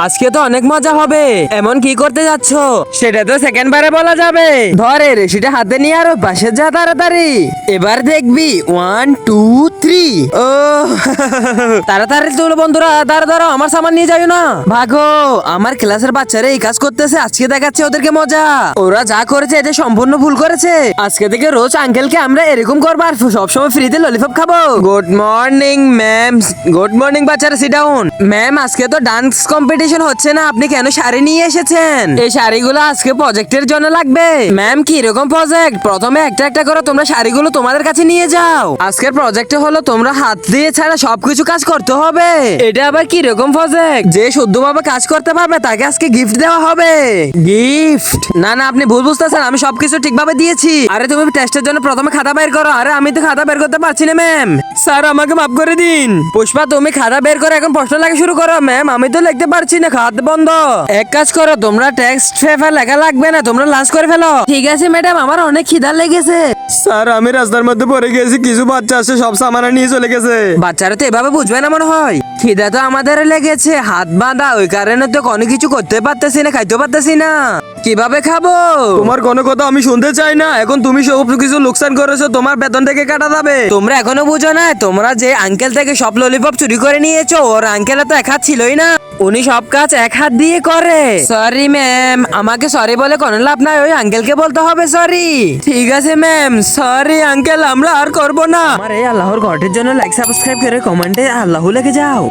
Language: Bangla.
আজকে তো অনেক মজা হবে। এমন কি করতে যাচ্ছ সেটা তো সেকেন্ড বারে বলা যাবে। ধরে রেশিটা হাতে নিয়ে আরো পাশে যা তাড়াতাড়ি। এবার দেখবি 1 2 3। ও তাড়াতাড়ি চলো বন্ধুরা, দাঁড়া আমার সামান নিয়ে যাও না, ভাগো। আমার ক্লাসের বাচ্চারা এই কাজ করতেছে, আজকে দেখাচ্ছে ওদেরকে মজা। ওরা যা করেছে এটা সম্পূর্ণ ভুল করেছে। আজকে থেকে রোজ আঙ্কেলকে আমরা এরকম করবো আর সবসময় ফ্রিতে ললিপপ খাবো। Good morning ma'am. Good morning বাচ্চারা, সিট ডাউন। ম্যাম আজকে তো ডান্স কম্পিটিশন হচ্ছে না, আপনি কেন শাড়ি নিয়ে এসেছেন? এই শাড়িগুলো আজকে প্রজেক্টের জন্য লাগবে। ম্যাম কি রকম প্রজেক্ট? প্রথমে একটা একটা করে তোমরা শাড়িগুলো তোমাদের কাছে নিয়ে যাও। আজকের প্রজেক্ট হলো তোমরা হাত দিয়ে ছাড়া সবকিছু কাজ করতে হবে। এটা আবার কি রকম প্রজেক্ট? যে শুদ্ধভাবে কাজ করতে পারবে তাকে আজকে গিফট দেওয়া হবে। গিফট? না না, আপনি ভুল বুঝতেছেন, আমি সবকিছু ঠিকভাবে দিয়েছি। আরে তুমি টেস্টের জন্য প্রথমে খাতা বের করো। আরে আমি তো খাতা বের করতে পারছি না ম্যাম। স্যার আমাকে মাফ করে দিন। পুষ্পা তুমি খাতা বের করে এখন প্রশ্ন লেখা শুরু করো। ম্যাম আমি তো লিখতে পারছি না, খাত বন্ধ। এক কাজ করো, তোমরা টেক্সট পেপার লেখা লাগবে না, তোমরা লাঞ্চ করে ফেলো। ঠিক আছে ম্যাডাম, আমার অনেক খিদা লেগেছে। স্যার আমি রাস্তার মধ্যে পড়ে গেছি, কিছু বাচ্চা আসে সব সামান নিয়ে চলে গেছে। বাচ্চারা তো এভাবে বুঝবে না মনে হয়। খিদা তো আমাদের লেগেছে, হাত বাঁধা, ওই কারণে তো কোনো কিছু করতে পারতেছি না, খাইতে পারতেছি না। কিভাবে খাবো? তোমার কোনো কথা আমি শুনতে চাই না। এখন তুমি সব কিছু লোকসান করেছো, তোমার বেতন থেকে কাটা যাবে। তোমরা এখনো বুঝো না? তোমরা যে আঙ্কেল থেকে সব ললিপপ চুরি করে নিয়েছো, ওর আঙ্কেল তো এক হাত ছিলই না, উনি সব কাজ এক হাত দিয়ে করে। সরি ম্যাম, আমাকে সরি বলে কোনো লাভ নাই, ওই আঙ্কেলকে বলতে হবে সরি। ঠিক আছে ম্যাম, সরি আঙ্কেল, আমরা আর করবো না। আমার এই আল্লাহর ঘরের জন্য লাইক সাবস্ক্রাইব করে কমেন্টে আল্লাহ লিখে যাও।